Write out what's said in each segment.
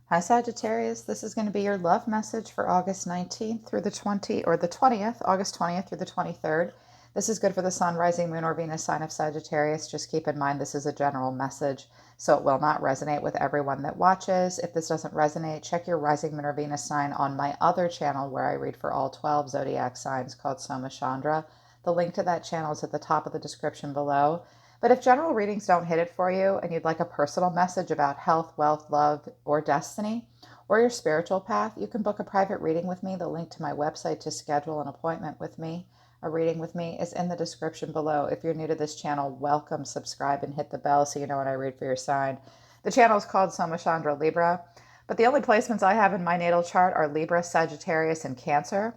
Hi Sagittarius, this is going to be your love message for August 19th through the 20th, August 20th through the 23rd. This is good for the Sun, Rising, Moon, or Venus sign of Sagittarius. Just keep in mind this is a general message, so it will not resonate with everyone that watches. If this doesn't resonate, check your Rising, Moon, or Venus sign on my other channel where I read for all 12 zodiac signs called Soma Chandra. The link to that channel is at the top of the description below. But if general readings don't hit it for you and you'd like a personal message about health, wealth, love, or destiny, or your spiritual path, you can book a private reading with me. The link to my website to schedule an appointment with me, a reading with me, is in the description below. If you're new to this channel, welcome, subscribe, and hit the bell so you know when I read for your sign. The channel is called Soma Chandra Libra, but the only placements I have in my natal chart are Libra, Sagittarius, and Cancer.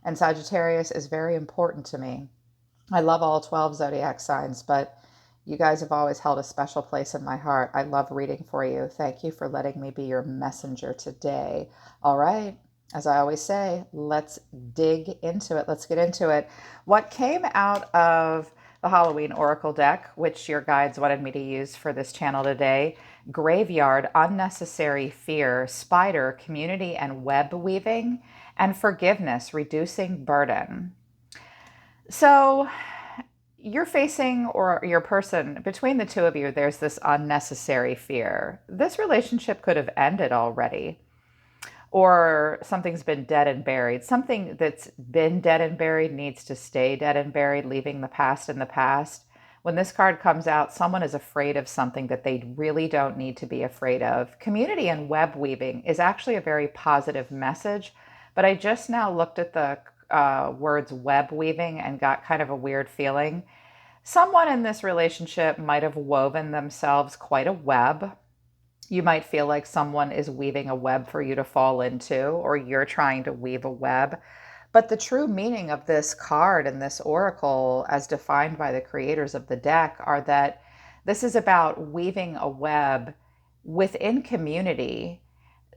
And Sagittarius is very important to me. I love all 12 zodiac signs, but you guys have always held a special place in my heart. I love reading for you. Thank you for letting me be your messenger today. All right. As I always say, let's dig into it. Let's get into it. What came out of the Halloween Oracle deck, which your guides wanted me to use for this channel today: Graveyard, Unnecessary Fear, Spider, Community and Web Weaving, and Forgiveness, Reducing Burden. So you're facing, or your person, between the two of you, there's this unnecessary fear. This relationship could have ended already, or something's been dead and buried. Something that's been dead and buried needs to stay dead and buried, leaving the past in the past. When this card comes out, someone is afraid of something that they really don't need to be afraid of. Community and web weaving is actually a very positive message, but I just now looked at the words web weaving and got kind of a weird feeling. Someone in this relationship might have woven themselves quite a web. You might feel like someone is weaving a web for you to fall into, or you're trying to weave a web. But the true meaning of this card and this oracle, as defined by the creators of the deck, are that this is about weaving a web within community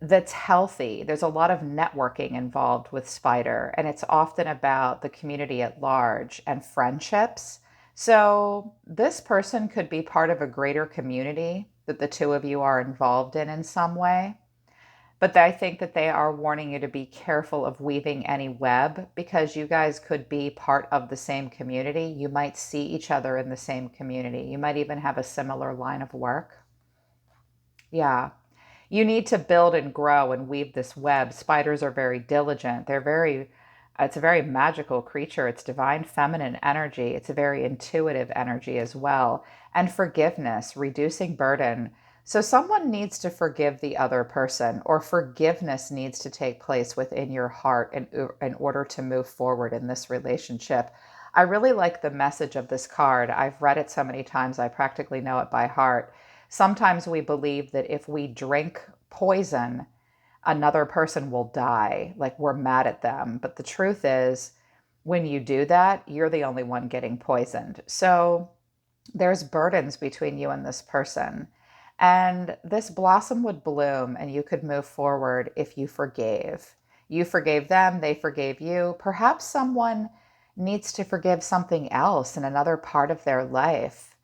that's healthy. There's a lot of networking involved with Spider, and it's often about the community at large and friendships. So this person could be part of a greater community that the two of you are involved in some way. But I think that they are warning you to be careful of weaving any web, because you guys could be part of the same community. You might see each other in the same community. You might even have a similar line of work. Yeah. You need to build and grow and weave this web. Spiders are very diligent. It's a very magical creature. It's divine feminine energy. It's a very intuitive energy as well. And forgiveness, reducing burden. So someone needs to forgive the other person, or forgiveness needs to take place within your heart in order to move forward in this relationship. I really like the message of this card. I've read it so many times, I practically know it by heart. Sometimes we believe that if we drink poison, another person will die, like we're mad at them. But the truth is, when you do that, you're the only one getting poisoned. So there's burdens between you and this person. And this blossom would bloom and you could move forward if you forgave. You forgave them, they forgave you. Perhaps someone needs to forgive something else in another part of their life.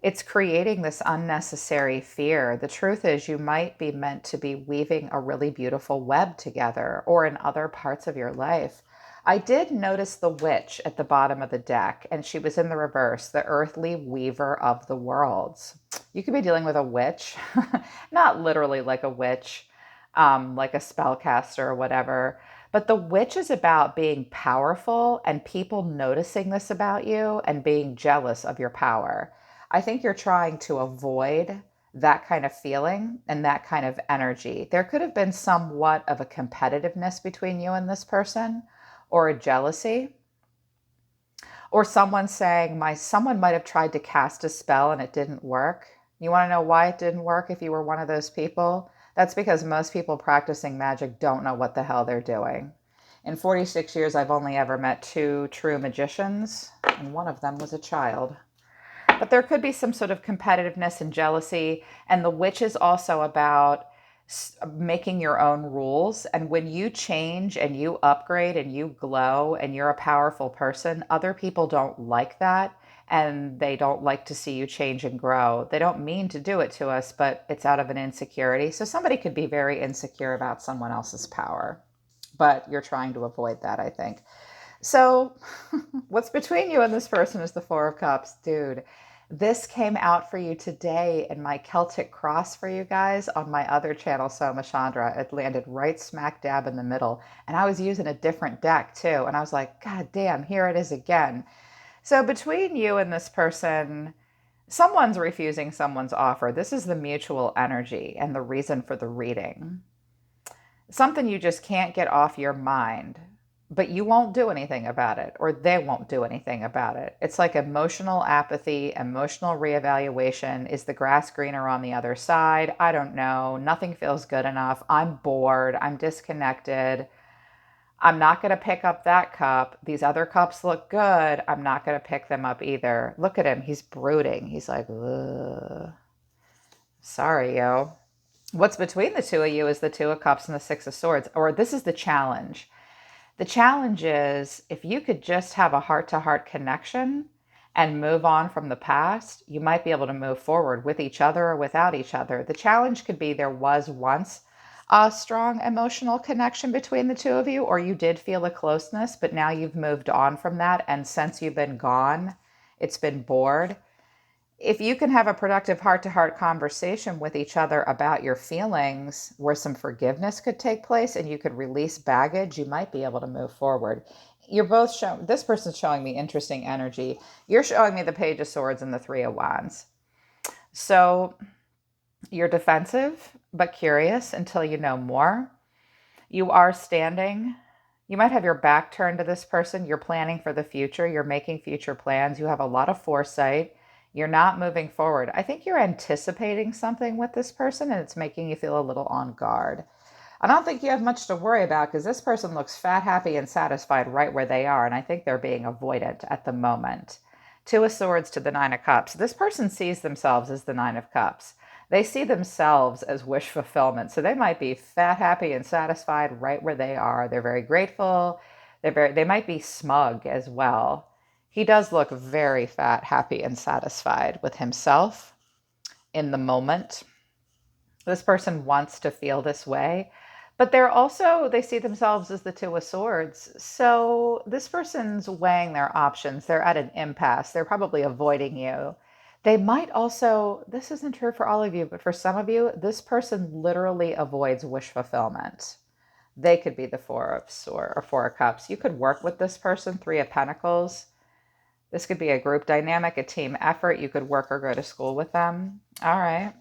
It's creating this unnecessary fear. The truth is, you might be meant to be weaving a really beautiful web together, or in other parts of your life. I did notice the witch at the bottom of the deck, and she was in the reverse, the earthly weaver of the worlds. You could be dealing with a witch, not literally like a witch, like a spellcaster or whatever. But the witch is about being powerful and people noticing this about you and being jealous of your power. I think you're trying to avoid that kind of feeling and that kind of energy. There could have been somewhat of a competitiveness between you and this person, or a jealousy, or someone saying, someone might have tried to cast a spell and it didn't work. You want to know why it didn't work if you were one of those people? That's because most people practicing magic don't know what the hell they're doing. In 46 years, I've only ever met 2 true magicians, and one of them was a child. But there could be some sort of competitiveness and jealousy. And the witch is also about making your own rules. And when you change and you upgrade and you glow and you're a powerful person, other people don't like that. and they don't like to see you change and grow. They don't mean to do it to us, but it's out of an insecurity. So somebody could be very insecure about someone else's power, but you're trying to avoid that, I think. So what's between you and this person is the Four of Cups. Dude, this came out for you today in my Celtic Cross for you guys on my other channel, Soma Chandra. It landed right smack dab in the middle. And I was using a different deck too. And I was like, God damn, here it is again. So between you and this person, someone's refusing someone's offer. This is the mutual energy and the reason for the reading. Something you just can't get off your mind, but you won't do anything about it, or they won't do anything about it. It's like emotional apathy, emotional reevaluation. Is the grass greener on the other side? I don't know. Nothing feels good enough. I'm bored. I'm disconnected. I'm not going to pick up that cup. These other cups look good. I'm not going to pick them up either. Look at him. He's brooding. He's like, ugh. Sorry, yo. What's between the two of you is the Two of Cups and the Six of Swords, or this is the challenge. The challenge is if you could just have a heart-to-heart connection and move on from the past, you might be able to move forward with each other or without each other. The challenge could be there was once a strong emotional connection between the two of you, or you did feel a closeness, but now you've moved on from that. And since you've been gone, it's been bored. If you can have a productive heart-to-heart conversation with each other about your feelings where some forgiveness could take place and you could release baggage, you might be able to move forward. You're both showing, this person's showing me interesting energy. You're showing me the Page of Swords and the Three of Wands. So you're defensive, but curious until you know more. You are standing. You might have your back turned to this person. You're planning for the future. You're making future plans. You have a lot of foresight. You're not moving forward. I think you're anticipating something with this person and it's making you feel a little on guard. I don't think you have much to worry about because this person looks fat, happy, and satisfied right where they are. And I think they're being avoidant at the moment. Two of Swords to the Nine of Cups. This person sees themselves as the Nine of Cups. They see themselves as wish fulfillment. So they might be fat, happy, and satisfied right where they are. They're very grateful. They might be smug as well. He does look very fat, happy, and satisfied with himself in the moment. This person wants to feel this way, but they see themselves as the Two of Swords. So this person's weighing their options. They're at an impasse. They're probably avoiding you. They might also, this isn't true for all of you, but for some of you, this person literally avoids wish fulfillment. They could be the Four of Swords or Four of Cups. You could work with this person, Three of Pentacles. This could be a group dynamic, a team effort. You could work or go to school with them. All right.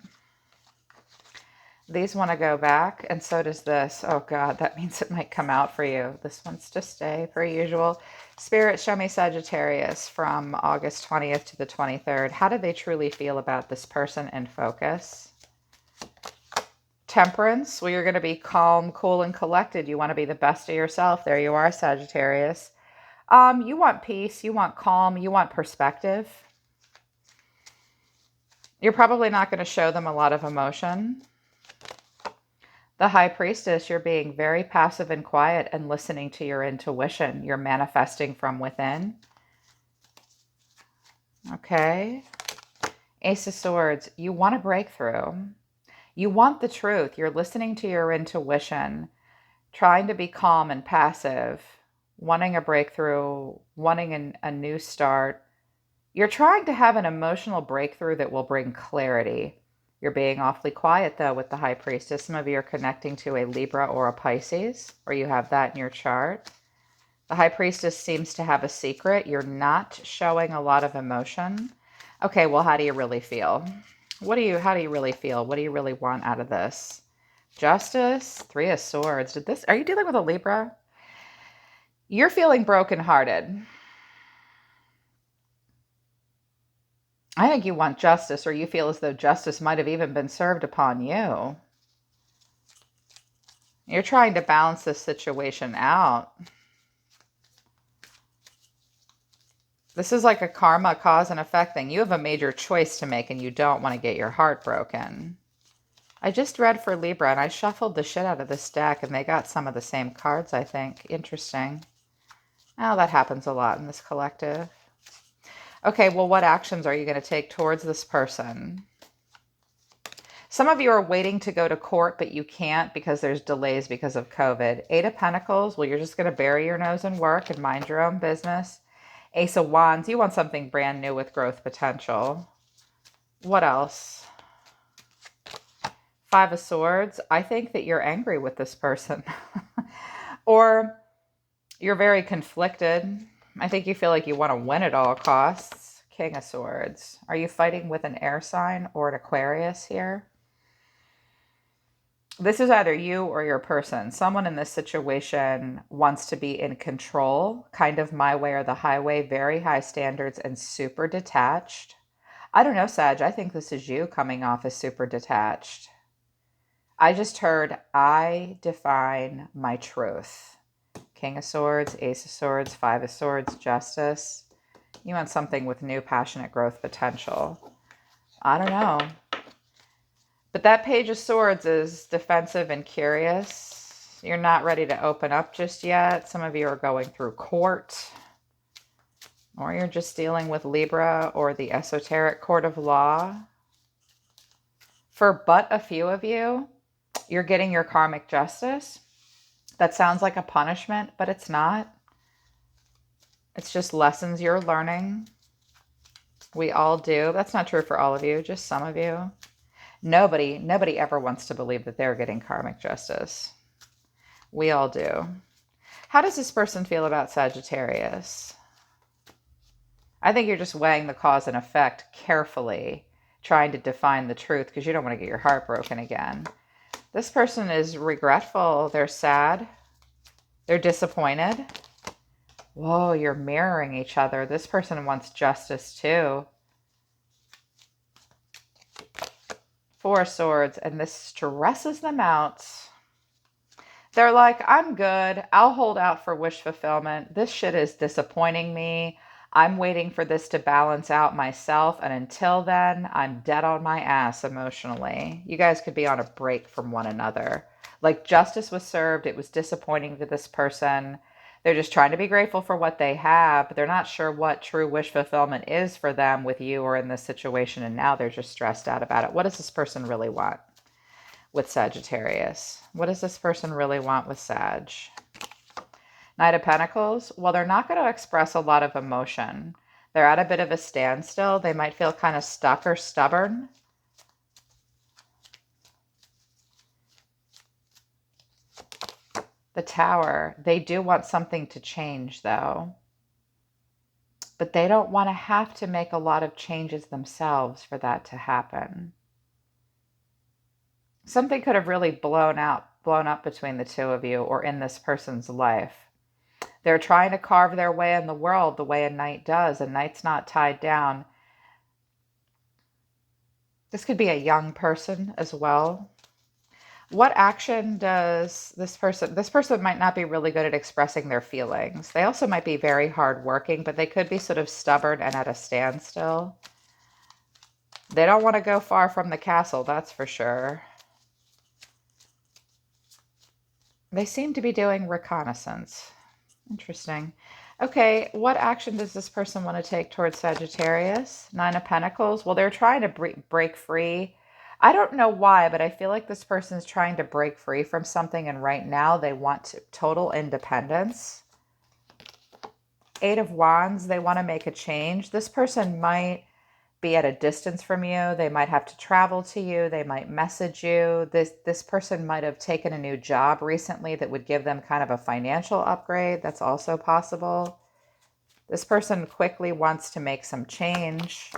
These want to go back, and so does this. Oh, God, that means it might come out for you. This wants to stay, per usual. Spirit, show me Sagittarius from August 20th to the 23rd. How do they truly feel about this person in focus? Temperance. Well, you're going to be calm, cool, and collected. You want to be the best of yourself. There you are, Sagittarius. You want peace, you want calm, you want perspective. You're probably not going to show them a lot of emotion. The High Priestess, you're being very passive and quiet and listening to your intuition. You're manifesting from within. Okay. Ace of Swords, you want a breakthrough. You want the truth. You're listening to your intuition, trying to be calm and passive. Wanting a breakthrough, wanting a new start. You're trying to have an emotional breakthrough that will bring clarity. You're being awfully quiet, though, with the High Priestess. Some of you are connecting to a Libra or a Pisces, or you have that in your chart. The High Priestess seems to have a secret. You're not showing a lot of emotion. Okay, well, how do you really feel? How do you really feel? What do you really want out of this? Justice, Three of Swords. Are you dealing with a Libra? You're feeling brokenhearted. I think you want justice, or you feel as though justice might have even been served upon you. You're trying to balance this situation out. This is like a karma, cause and effect thing. You have a major choice to make and you don't want to get your heart broken. I just read for Libra and I shuffled the shit out of this deck and they got some of the same cards, I think. Interesting. Oh, that happens a lot in this collective. Okay, well, what actions are you going to take towards this person? Some of you are waiting to go to court, but you can't because there's delays because of COVID. Eight of Pentacles, well, you're just going to bury your nose in work and mind your own business. Ace of Wands, you want something brand new with growth potential. What else? Five of Swords, I think that you're angry with this person. Or you're very conflicted. I think you feel like you want to win at all costs. King of Swords, are you fighting with an air sign or an Aquarius here? This is either you or your person. Someone in this situation wants to be in control, kind of my way or the highway, very high standards and super detached. I don't know, Sag. I think this is you coming off as super detached. I just heard, I define my truth. King of Swords, Ace of Swords, Five of Swords, Justice. You want something with new passionate growth potential. I don't know. But that Page of Swords is defensive and curious. You're not ready to open up just yet. Some of you are going through court. Or you're just dealing with Libra or the esoteric court of law. For but a few of you, you're getting your karmic justice. That sounds like a punishment, but it's not. It's just lessons you're learning. We all do. That's not true for all of you, just some of you. Nobody ever wants to believe that they're getting karmic justice. We all do. How does this person feel about Sagittarius? I think you're just weighing the cause and effect carefully, trying to define the truth because you don't want to get your heart broken again. This person is regretful. They're sad. They're disappointed. Whoa, you're mirroring each other. This person wants justice too. Four of Swords, and this stresses them out. They're like, I'm good. I'll hold out for wish fulfillment. This shit is disappointing me. I'm waiting for this to balance out myself. And until then, I'm dead on my ass emotionally. You guys could be on a break from one another. Like justice was served. It was disappointing to this person. They're just trying to be grateful for what they have, but they're not sure what true wish fulfillment is for them with you or in this situation. And now they're just stressed out about it. What does this person really want with Sagittarius? What does this person really want with Sag? Knight of Pentacles. Well, they're not going to express a lot of emotion. They're at a bit of a standstill. They might feel kind of stuck or stubborn. The Tower. They do want something to change, though. But they don't want to have to make a lot of changes themselves for that to happen. Something could have really blown up between the two of you or in this person's life. They're trying to carve their way in the world the way a knight does. A knight's not tied down. This could be a young person as well. What action does this person might not be really good at expressing their feelings. They also might be very hardworking, but they could be sort of stubborn and at a standstill. They don't want to go far from the castle, that's for sure. They seem to be doing reconnaissance. Interesting. Okay, what action does this person want to take towards Sagittarius? Nine of Pentacles. Well, they're trying to break free. I don't know why, but I feel like this person is trying to break free from something, and right now they want total independence. Eight of Wands. They want to make a change. This person might be at a distance from you. They might have to travel to you. They might message you. This person might have taken a new job recently that would give them kind of a financial upgrade. That's also possible. This person quickly wants to make some change.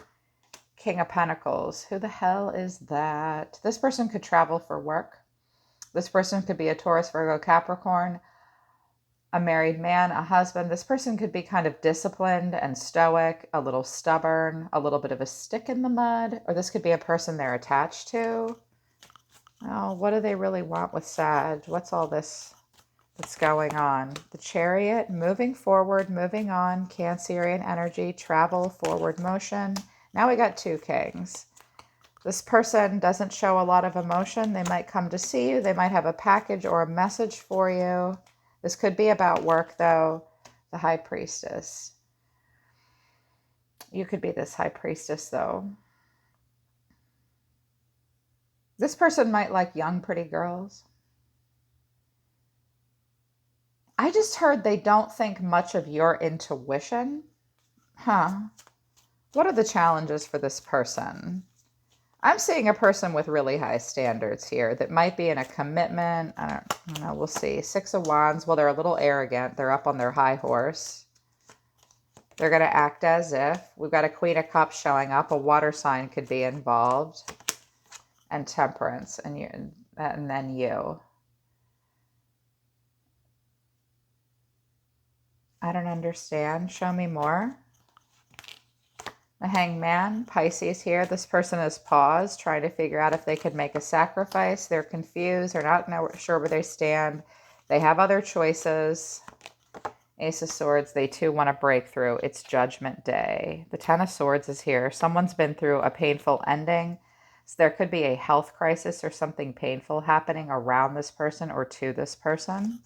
King of Pentacles. Who the hell is that? This person could travel for work. This person could be a Taurus, Virgo, Capricorn, a married man, a husband. This person could be kind of disciplined and stoic, a little stubborn, a little bit of a stick in the mud, or this could be a person they're attached to. Oh, what do they really want with Sag? What's all this that's going on? The Chariot, moving forward, moving on, Cancerian energy, travel, forward motion. Now we got two kings. This person doesn't show a lot of emotion. They might come to see you. They might have a package or a message for you. This could be about work, though. The High Priestess. You could be this high priestess, though. This person might like young, pretty girls. I just heard they don't think much of your intuition. Huh. What are the challenges for this person? I'm seeing a person with really high standards here that might be in a commitment. I don't know. We'll see. Six of Wands. Well, they're a little arrogant. They're up on their high horse. They're going to act as if. We've got a Queen of Cups showing up. A water sign could be involved. And Temperance. And then you. I don't understand. Show me more. The Hangman, Pisces here. This person is paused, trying to figure out if they could make a sacrifice. They're confused. They're not sure where they stand. They have other choices. Ace of Swords, they too want to break through. It's Judgment Day. The Ten of Swords is here. Someone's been through a painful ending. So there could be a health crisis or something painful happening around this person or to this person.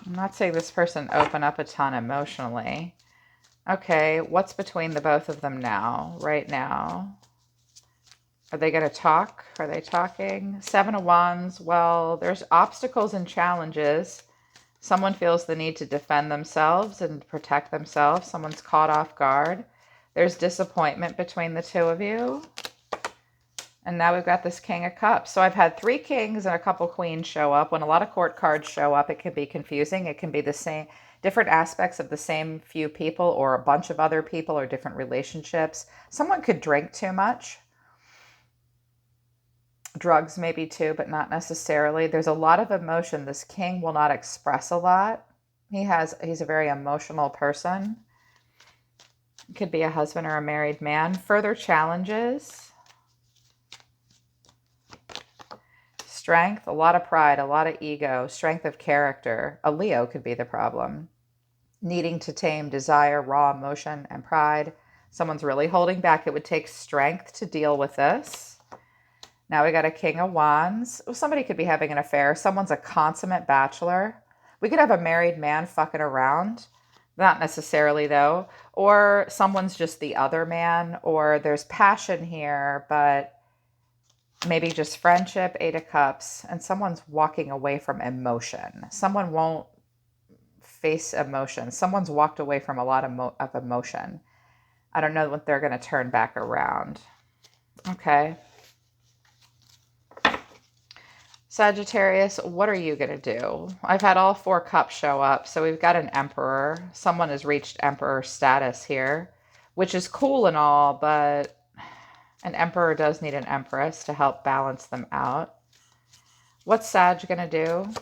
I'm not saying this person open up a ton emotionally. Okay, what's between the both of them now, right now? Are they going to talk? Are they talking? Seven of Wands. Well, there's obstacles and challenges. Someone feels the need to defend themselves and protect themselves. Someone's caught off guard. There's disappointment between the two of you. And now we've got this King of Cups. So I've had 3 kings and a couple queens show up. When a lot of court cards show up, it can be confusing. It can be the same, different aspects of the same few people or a bunch of other people or different relationships. Someone could drink too much. Drugs maybe too, but not necessarily. There's a lot of emotion. This king will not express a lot. He's a very emotional person. Could be a husband or a married man. Further challenges. Strength, a lot of pride, a lot of ego, strength of character. A Leo could be the problem. Needing to tame desire, raw emotion, and pride. Someone's really holding back. It would take strength to deal with this. Now we got a King of Wands. Somebody could be having an affair. Someone's a consummate bachelor. We could have a married man fucking around. Not necessarily, though. Or someone's just the other man. Or there's passion here, but maybe just friendship. 8 of Cups. And someone's walking away from emotion. Someone won't face emotion. Someone's walked away from a lot of emotion. I don't know what they're going to turn back around. Okay. Sagittarius, what are you going to do? I've had all 4 cups show up. So we've got an Emperor. Someone has reached Emperor status here, which is cool and all, but an Emperor does need an Empress to help balance them out. What's Sag going to do?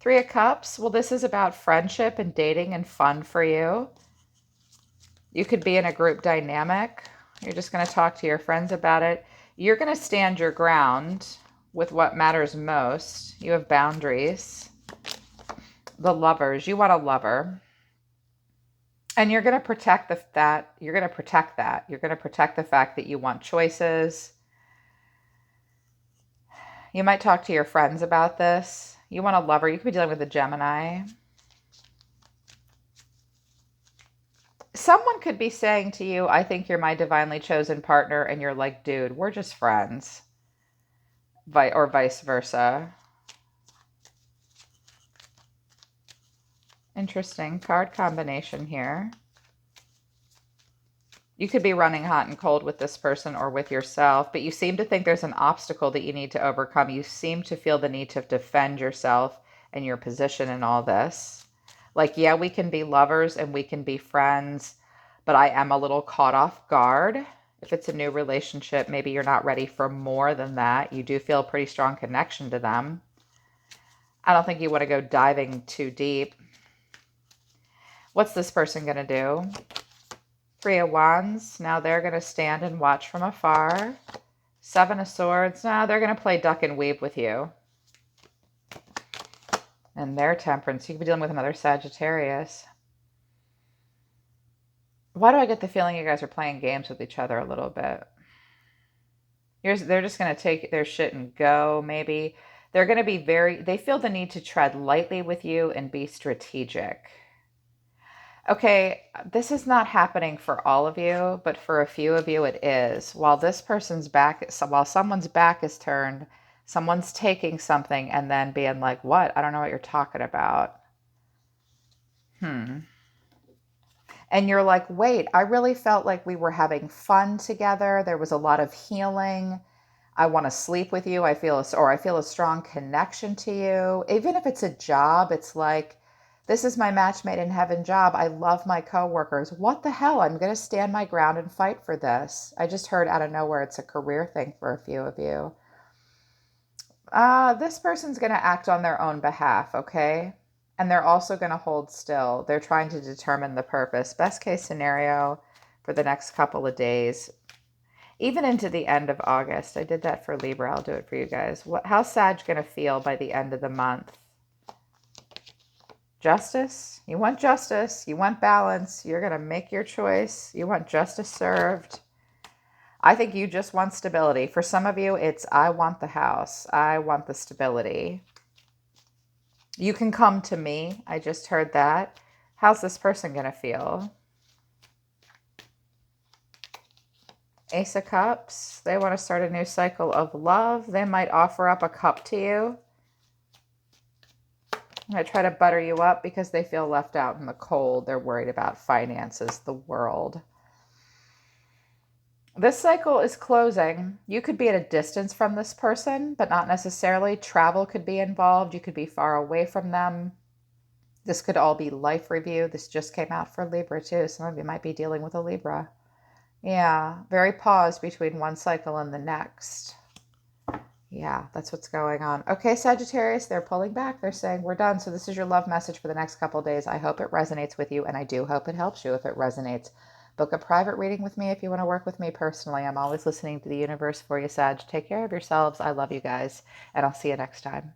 3 of Cups. Well, this is about friendship and dating and fun for you. You could be in a group dynamic. You're just going to talk to your friends about it. You're going to stand your ground with what matters most. You have boundaries. The Lovers. You want a lover. And you're going to protect that. You're going to protect that. You're going to protect the fact that you want choices. You might talk to your friends about this. You want a lover. You could be dealing with a Gemini. Someone could be saying to you, I think you're my divinely chosen partner. And you're like, dude, we're just friends. Or vice versa. Interesting card combination here. You could be running hot and cold with this person or with yourself, but you seem to think there's an obstacle that you need to overcome. You seem to feel the need to defend yourself and your position in all this. Like, yeah, we can be lovers and we can be friends, but I am a little caught off guard. If it's a new relationship, maybe you're not ready for more than that. You do feel a pretty strong connection to them. I don't think you want to go diving too deep. What's this person going to do? 3 of Wands. Now they're going to stand and watch from afar. 7 of Swords. Now they're going to play duck and weave with you. And their Temperance. You could be dealing with another Sagittarius. Why do I get the feeling you guys are playing games with each other a little bit? They're just going to take their shit and go, maybe. They're going to be they feel the need to tread lightly with you and be strategic. Okay, this is not happening for all of you, but for a few of you it is. While someone's back is turned, someone's taking something and then being like, what? I don't know what you're talking about. And you're like, wait, I really felt like we were having fun together. There was a lot of healing. I want to sleep with you. I feel a strong connection to you. Even if it's a job, it's like, this is my match made in heaven job. I love my coworkers. What the hell? I'm going to stand my ground and fight for this. I just heard out of nowhere it's a career thing for a few of you. This person's going to act on their own behalf, okay? And they're also going to hold still. They're trying to determine the purpose. Best case scenario for the next couple of days, even into the end of August. I did that for Libra. I'll do it for you guys. How's Sag going to feel by the end of the month? Justice? You want justice. You want balance. You're going to make your choice. You want justice served. I think you just want stability. For some of you, it's I want the house. I want the stability. You can come to me. I just heard that. How's this person going to feel? Ace of Cups. They want to start a new cycle of love. They might offer up a cup to you. I try to butter you up because they feel left out in the cold. They're worried about finances, the world. This cycle is closing. You could be at a distance from this person, but not necessarily. Travel could be involved. You could be far away from them. This could all be life review. This just came out for Libra too. Some of you might be dealing with a Libra. Yeah, very paused between one cycle and the next. Yeah, that's what's going on. Okay, Sagittarius, they're pulling back. They're saying, we're done. So this is your love message for the next couple of days. I hope it resonates with you, and I do hope it helps you if it resonates. Book a private reading with me if you want to work with me personally. I'm always listening to the universe for you, Sag. Take care of yourselves. I love you guys, and I'll see you next time.